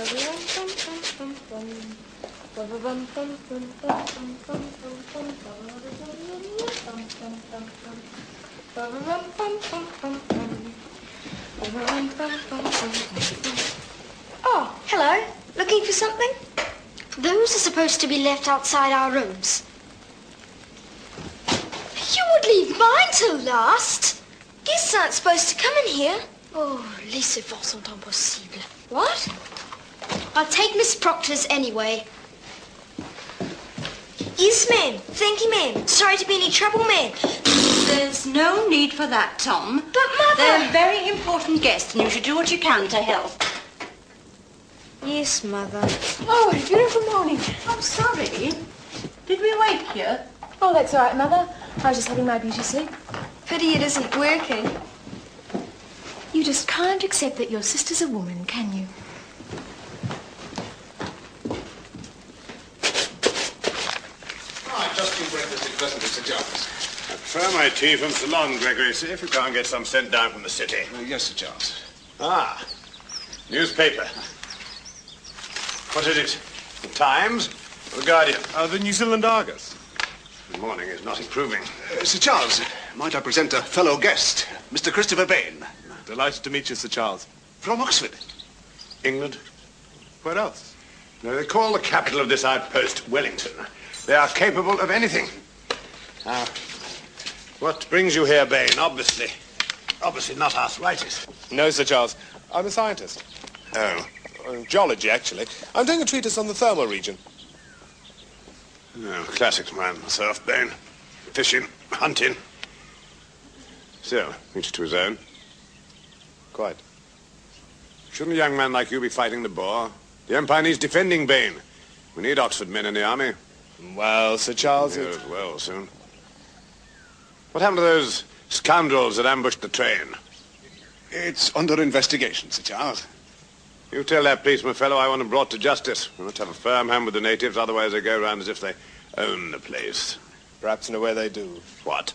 Oh, hello. Looking for something? Those are supposed to be left outside our rooms. You would leave mine till last. Guests aren't supposed to come in here. Oh, laissez voir son temps possible. What? I'll take Miss Proctor's anyway. Yes, ma'am. Thank you, ma'am. Sorry to be any trouble, ma'am. There's no need for that, Tom. But, Mother... They're very important guests, and you should do what you can to help. Yes, Mother. Oh, what a beautiful morning. I'm sorry. Did we wake you? Oh, that's all right, Mother. I was just having my beauty sleep. Pity it isn't working. You just can't accept that your sister's a woman, can you? Just been breakfast presently, Sir Charles. I prefer my tea from Ceylon, Gregory. See if you can't get some sent down from the city. Yes, Sir Charles. Ah, newspaper. What is it? The Times or the Guardian? The New Zealand Argus. The morning is not improving. Sir Charles, might I present a fellow guest, Mr. Christopher Bain. Delighted to meet you, Sir Charles. From Oxford. England? Where else? No, they call the capital of this outpost Wellington. They are capable of anything. Now, what brings you here, Bain? Obviously not arthritis. No, Sir Charles. I'm a scientist. Oh. Geology, actually. I'm doing a treatise on the thermal region. Oh, classics man myself, Bain. Fishing, hunting. Still, each to his own. Quite. Shouldn't a young man like you be fighting the Boer? The Empire needs defending, Bain. We need Oxford men in the army. Well, Sir Charles... Here as well, soon. What happened to those scoundrels that ambushed the train? It's under investigation, Sir Charles. You tell that policeman fellow I want him brought to justice. We must have a firm hand with the natives, otherwise they go round as if they own the place. Perhaps in a way they do. What?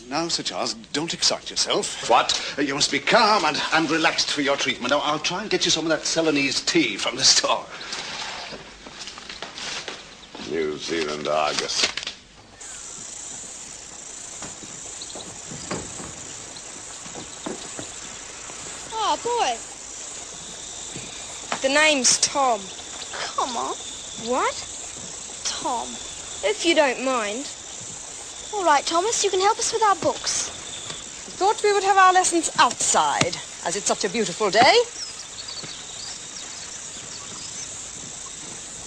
Now, Sir Charles, don't excite yourself. What? You must be calm and relaxed for your treatment. Now, I'll try and get you some of that Ceylonese tea from the store. New Zealand Argus. Oh, boy. The name's Tom. Come on. What? Tom. If you don't mind. All right, Thomas, you can help us with our books. Thought we would have our lessons outside, as it's such a beautiful day.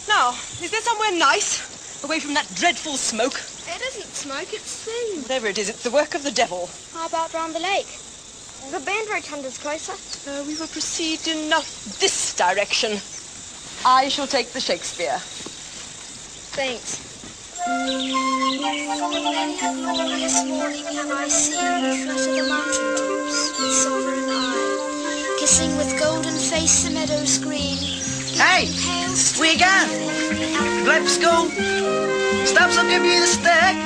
Now, is there somewhere nice, away from that dreadful smoke? It isn't smoke, it's steam. Whatever it is, it's the work of the devil. How about round the lake? The band rotunda's closer. We will proceed in this direction. I shall take the Shakespeare. Thanks. This morning have I seen the flutter the mountain tops with sovereign eye, kissing with golden face the meadows green. Hey, we again. Glad for school. Stubbs will give you the stick.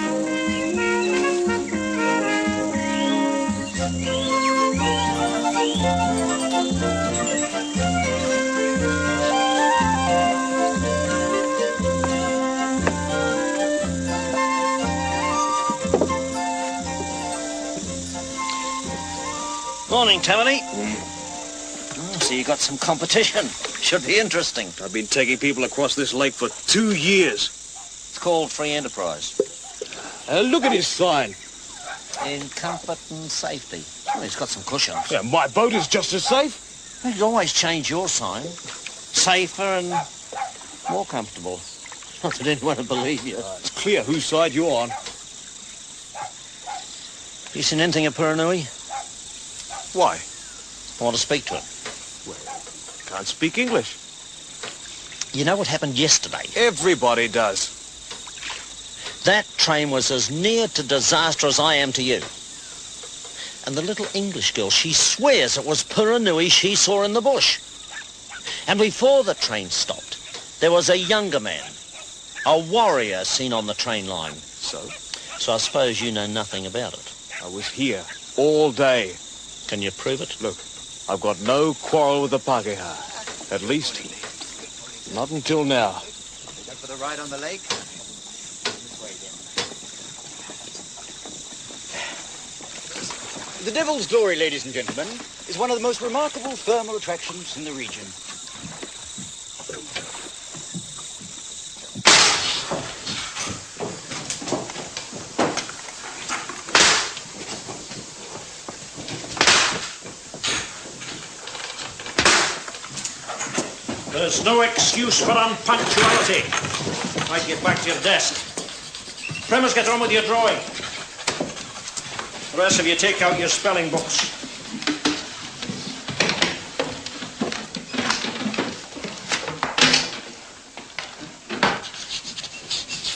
Morning, Tammany. So you got some competition. Should be interesting. I've been taking people across this lake for 2 years. It's called free enterprise. Look at his sign. In comfort and safety. Well, it's got some cushions. Yeah, my boat is just as safe. You could always change your sign. Safer and more comfortable. Not that anyone would believe you. It's clear whose side you're on. You seen anything of Puranui? Why? I want to speak to him. Well, can't speak English. You know what happened yesterday? Everybody does. That train was as near to disaster as I am to you. And the little English girl, she swears it was Puranui she saw in the bush. And before the train stopped, there was a younger man, a warrior seen on the train line. So? So I suppose you know nothing about it. I was here all day. Can you prove it? Look, I've got no quarrel with the Pākehā. At least Not until now. Going for the ride on the lake? This way, then. The Devil's Glory, ladies and gentlemen, is one of the most remarkable thermal attractions in the region. There's no excuse for unpunctuality. Right, get back to your desk. Prim, get on with your drawing. The rest of you take out your spelling books.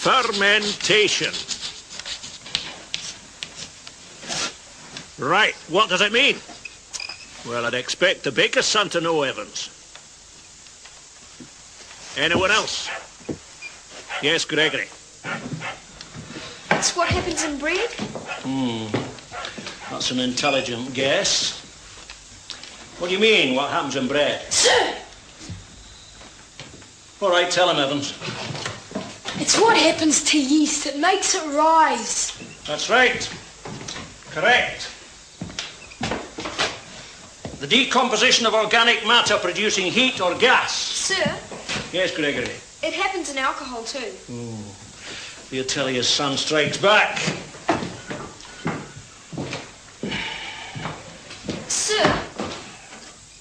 Fermentation. Right, what does it mean? Well, I'd expect the baker's son to know, Evans. Anyone else? Yes, Gregory. That's what happens in bread? That's an intelligent guess. What do you mean, what happens in bread? Sir! All right, tell him, Evans. It's what happens to yeast. It makes it rise. That's right. Correct. The decomposition of organic matter producing heat or gas. Sir? Yes, Gregory. It happens in alcohol too. You tell your son strikes back. Sir?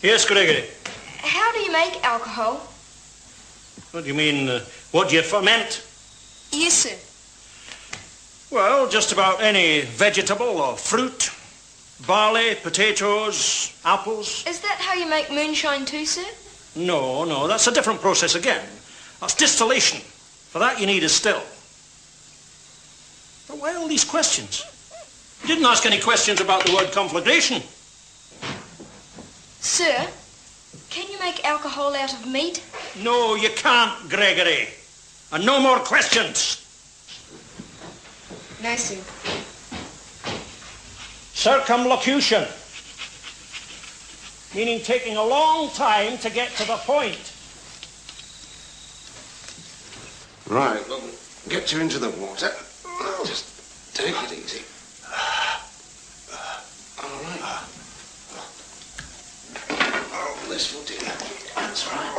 Yes, Gregory. How do you make alcohol? What do you mean, what do you ferment? Yes, sir. Well, just about any vegetable or fruit. Barley, potatoes, apples. Is that how you make moonshine too, sir? No, that's a different process again. That's distillation. For that you need a still. But why all these questions? You didn't ask any questions about the word conflagration. Sir, can you make alcohol out of meat? No, you can't, Gregory. And no more questions. No, sir. Circumlocution. Meaning taking a long time to get to the point. Right, well, get you into the water. Just take it easy. All right. Oh, this will do. That's right.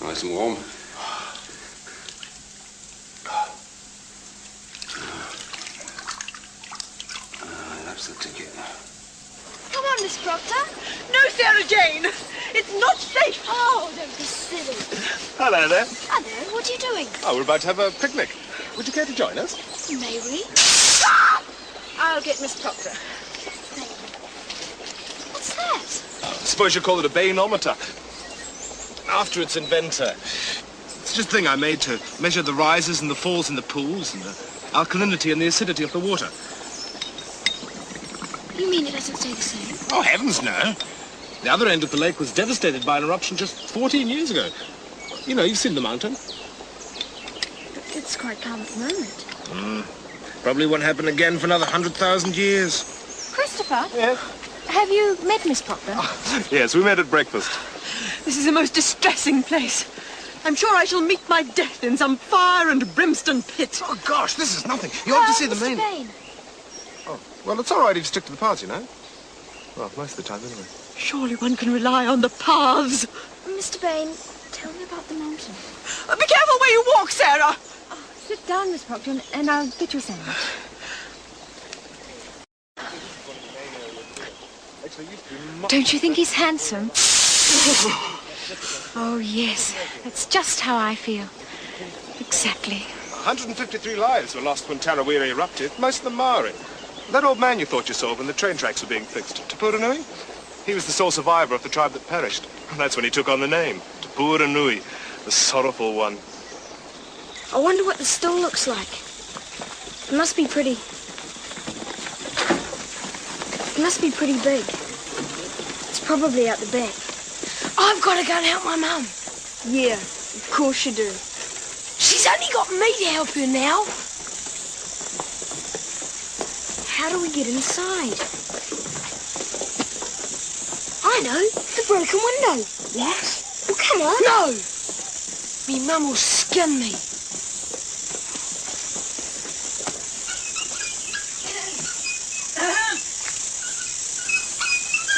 Nice and warm. That's the ticket. Come on, Miss Proctor. No, Sarah Jane. It's not safe. Oh, don't be silly. Hello there. Hello, what are you doing? Oh, we're about to have a picnic. Would you care to join us? May we? I'll get Miss Proctor. What's that? I suppose you call it a bainometer. After its inventor. It's just a thing I made to measure the rises and the falls in the pools and the alkalinity and the acidity of the water. You mean it doesn't stay the same? Oh, heavens, no. The other end of the lake was devastated by an eruption just 14 years ago. You know, you've seen the mountain. It's quite calm at the moment. Probably won't happen again for another 100,000 years. Christopher? Yes? Have you met Miss Proctor? Yes, we met at breakfast. This is a most distressing place. I'm sure I shall meet my death in some fire and brimstone pit. Oh, gosh, this is nothing. You ought to see the main... Mr. Bain. Oh, well, it's all right if you stick to the paths, you know. Well, most of the time, anyway. Surely one can rely on the paths. Mr. Bain, tell me about the mountain. Be careful where you walk, Sarah. Sit down, Miss Proctor, and I'll get you a sandwich. Don't you think he's handsome? Oh, yes. That's just how I feel. Exactly. 153 lives were lost when Tarawera erupted, most of them Maori. That old man you thought you saw when the train tracks were being fixed, Tapura Nui, he was the sole survivor of the tribe that perished. And that's when he took on the name, Tapura Nui, the sorrowful one. I wonder what the still looks like. It must be pretty... It must be pretty big. It's probably out the back. I've got to go and help my mum. Yeah, of course you do. She's He's only got me to help you now. How do we get inside? I know, the broken window. What? Well, come on. No! Me mum will skin me.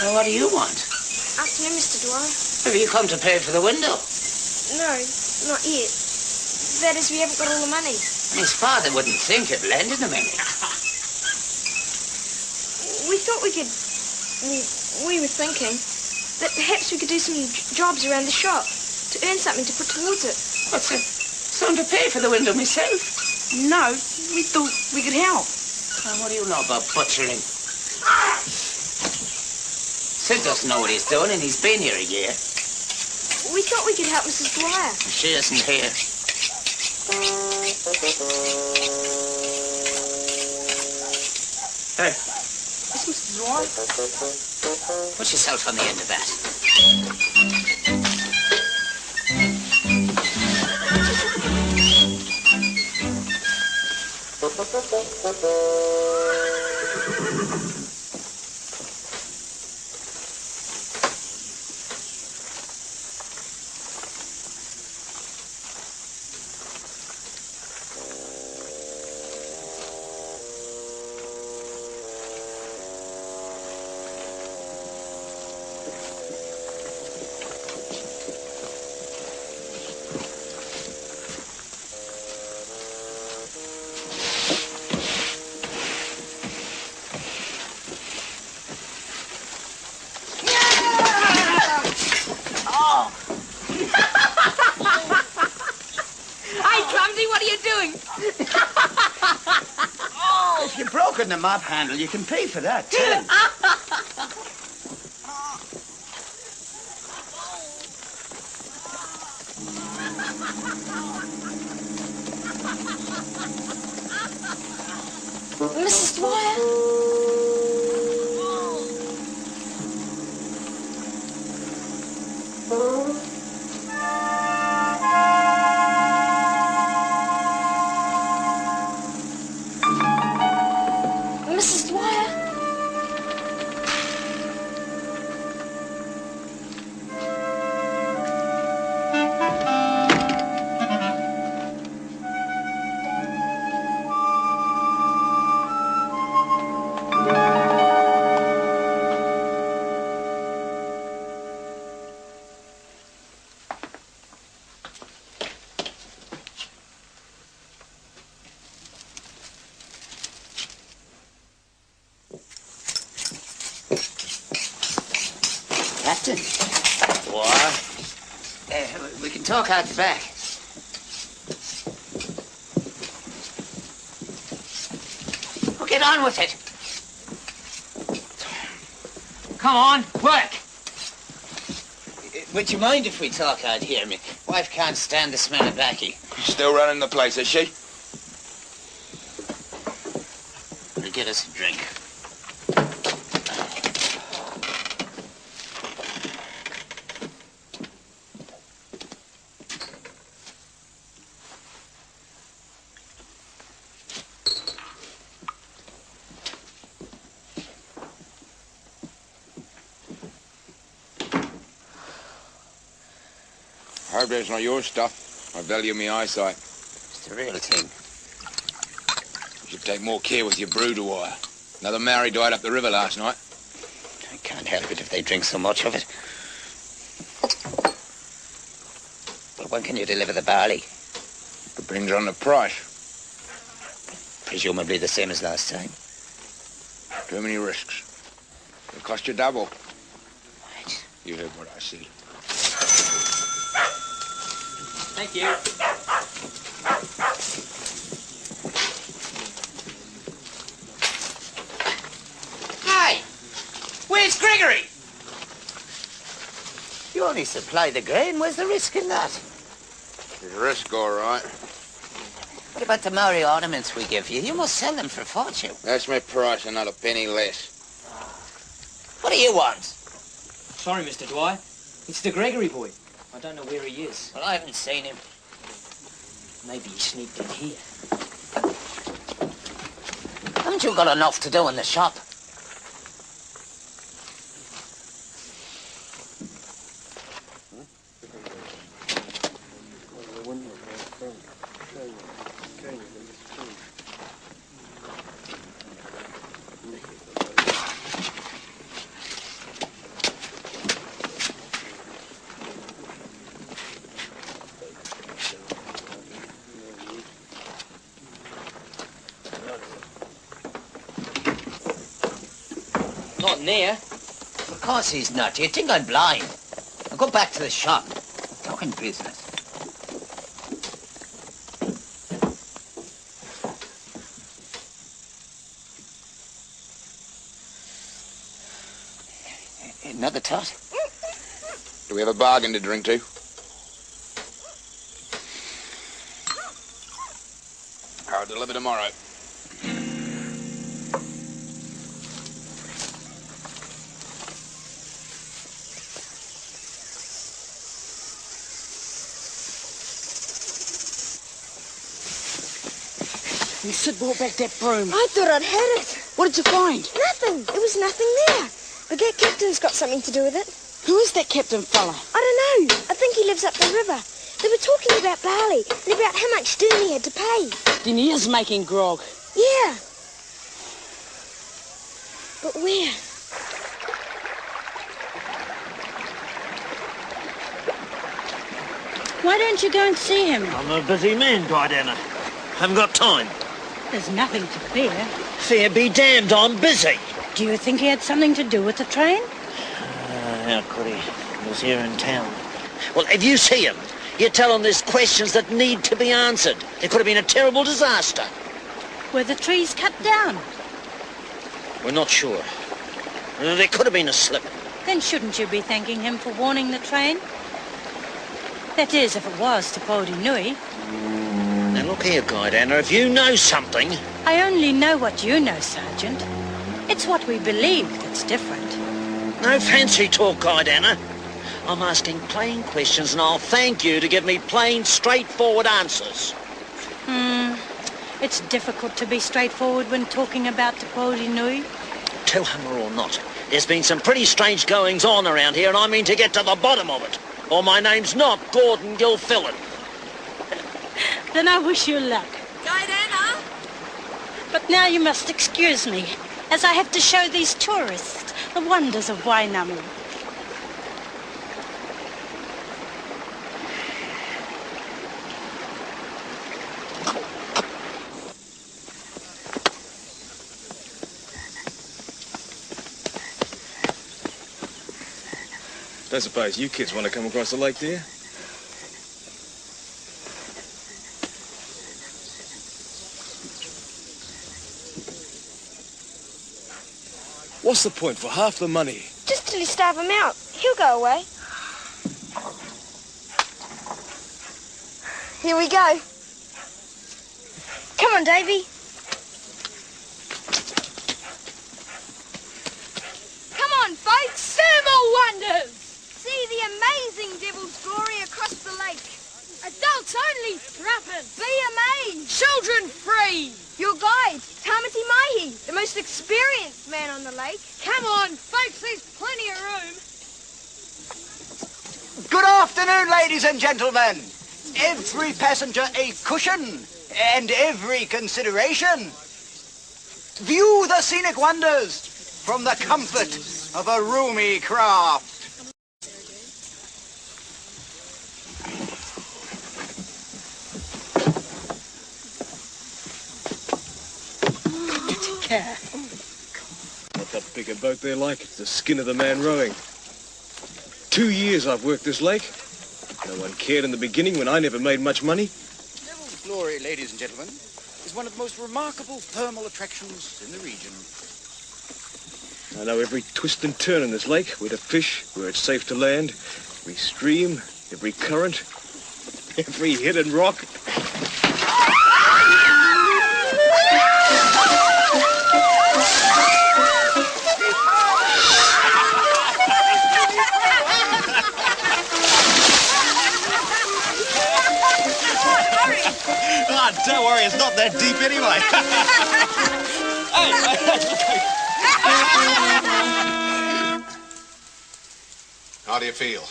Well, what do you want? Ask me, Mr. Dwyer. Have you come to pay for the window? No, not yet. That is, we haven't got all the money. His father wouldn't think of lending him any. We thought we could... We were thinking that perhaps we could do some jobs around the shop to earn something to put towards it. What's it? Something to pay for the window myself? No, we thought we could help. Well, what do you know about butchering? Sid doesn't know what he's doing, and he's been here a year. We thought we could help Mrs. Dwyer. She isn't here. Hey. Is Mrs. Dwyer? Put yourself on the end of that. If you've broken the mop handle, you can pay for that, too. Mrs. Dwyer? Mrs. Dwyer? Captain. What? We can talk out the back. Well, get on with it. Come on, work. Would you mind if we talk out here? My wife can't stand the smell of baccy. Still running the place, is she? Well, get us a drink. I hope that's not your stuff. I value my eyesight. It's the real thing. You should take more care with your brew, Dwyer. Another Maori died up the river last night. I can't help it if they drink so much of it. Well, when can you deliver the barley? Depends on the price. Presumably the same as last time. Too many risks. It'll cost you double. Right. You heard what I said. Thank you. Hi! Where's Gregory? You only supply the grain. Where's the risk in that? There's risk, all right. What about the Maori ornaments we give you? You must sell them for a fortune. That's my price and not a penny less. What do you want? Sorry, Mr. Dwyer. It's the Gregory boy. I don't know where he is. Well, I haven't seen him. Maybe he sneaked in here. Haven't you got enough to do in the shop? Not in there. Of course he's not. You think I'm blind? Now go back to the shop. Talking business. Another tot? Do we have a bargain to drink to? I'll deliver tomorrow. And Sid brought back that broom. I thought I'd had it. What did you find? Nothing. It was nothing there. But that captain's got something to do with it. Who is that captain fella? I don't know. I think he lives up the river. They were talking about barley and about how much Stern he had to pay. Then he is making grog. Yeah. But where? Why don't you go and see him? I'm a busy man, Diana. Haven't got time. There's nothing to fear. Fear be damned, I'm busy. Do you think he had something to do with the train? How could he? He was here in town. Well, if you see him, you tell him there's questions that need to be answered. It could have been a terrible disaster. Were the trees cut down? We're not sure. There could have been a slip. Then shouldn't you be thanking him for warning the train? That is, if it was to Pōti Nui. Now look here, Guide Anna, if you know something... I only know what you know, Sergeant. It's what we believe that's different. No fancy talk, Guide Anna. I'm asking plain questions and I'll thank you to give me plain, straightforward answers. It's difficult to be straightforward when talking about Te Pōti Nui. Tell hammer or not, there's been some pretty strange goings-on around here and I mean to get to the bottom of it. Or my name's not Gordon Gilfillan. Then I wish you luck. Guide Anna? But now you must excuse me, as I have to show these tourists the wonders of Wainamu. Don't suppose you kids want to come across the lake, do you? What's the point for half the money? Just till you starve him out. He'll go away. Here we go. Come on, Davy. Come on, folks. Thermal wonders! See the amazing Devil's Glory across the lake. Adults only, threepence. Be amazed. Children free. Your guide, Tamati Mahi, the most experienced man on the lake. Come on, folks, there's plenty of room. Good afternoon, ladies and gentlemen. Every passenger a cushion and every consideration. View the scenic wonders from the comfort of a roomy craft. Not that big a boat they're like. It's the skin of the man rowing. 2 years I've worked this lake. No one cared in the beginning when I never made much money. Devil's Glory, ladies and gentlemen, is one of the most remarkable thermal attractions in the region. I know every twist and turn in this lake, where to fish, where it's safe to land, every stream, every current, every hidden rock. Don't worry, it's not that deep anyway. How do you feel?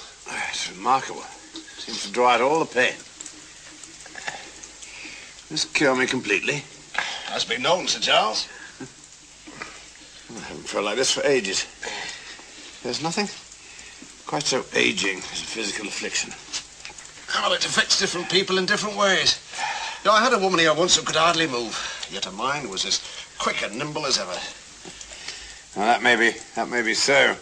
It's remarkable. Seems to draw out all the pain. This cure me completely. Has been known, Sir Charles. I haven't felt like this for ages. There's nothing quite so aging as a physical affliction. Well, it affects different people in different ways. You know, I had a woman here once who could hardly move, yet her mind was as quick and nimble as ever. Well, that may be so.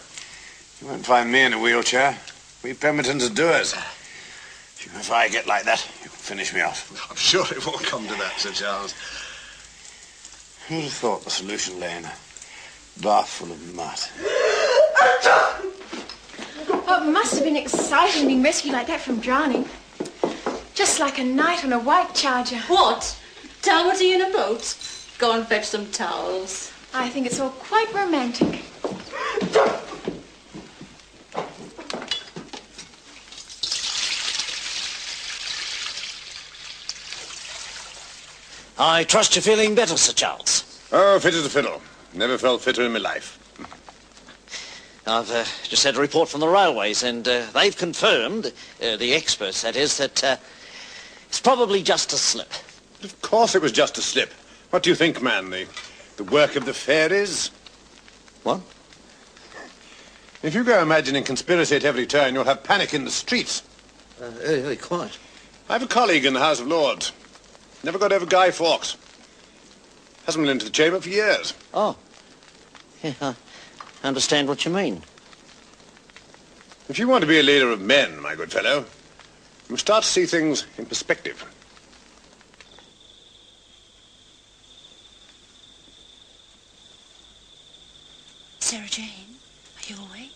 You won't find me in a wheelchair. We Pembertons are doers. If I get like that, you'll finish me off. I'm sure it won't come to that, Sir Charles. Who'd have thought the solution lay in a bath full of mud? Oh, it must have been exciting being rescued like that from drowning. Just like a knight on a white charger. What? Talbot, are you in a boat? Go and fetch some towels. I think it's all quite romantic. I trust you're feeling better, Sir Charles. Oh, fit as a fiddle. Never felt fitter in my life. I've just had a report from the railways, and they've confirmed, the experts, that is, that it's probably just a slip. Of course it was just a slip. What do you think, man? The work of the fairies? What? If you go imagining conspiracy at every turn, you'll have panic in the streets. Very quiet. I have a colleague in the House of Lords. Never got over Guy Fawkes. Hasn't been into the chamber for years. Oh. Yeah, I understand what you mean. If you want to be a leader of men, my good fellow, you start to see things in perspective. Sarah Jane, are you awake?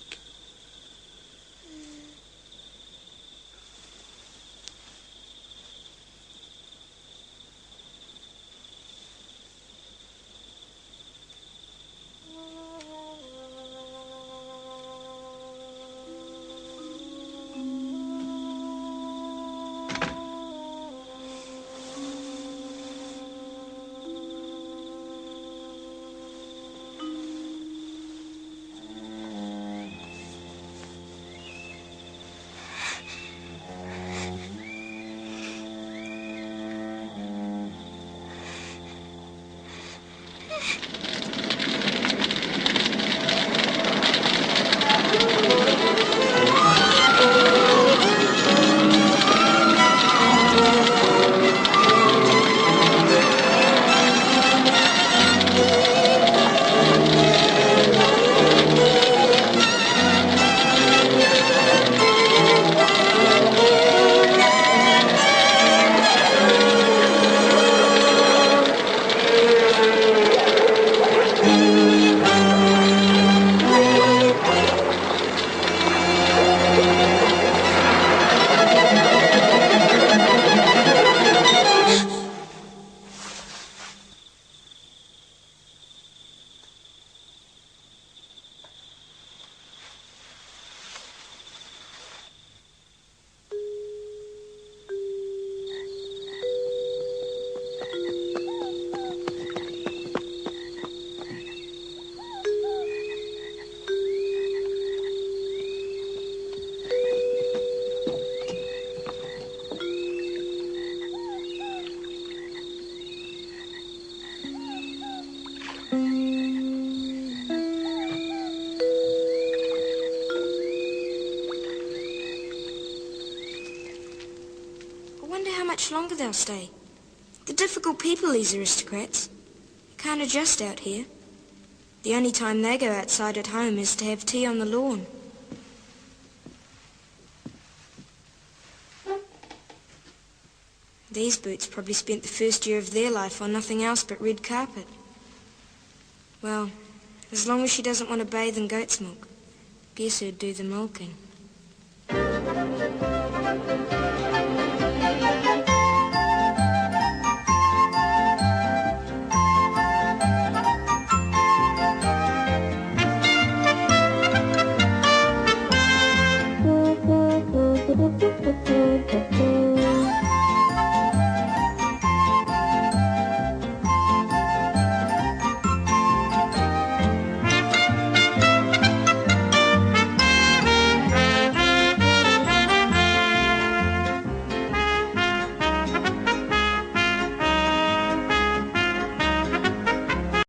Longer they'll stay. They're difficult people, these aristocrats. You can't adjust out here. The only time they go outside at home is to have tea on the lawn. These boots probably spent the first year of their life on nothing else but red carpet. Well, as long as she doesn't want to bathe in goat's milk, guess who'd do the milking.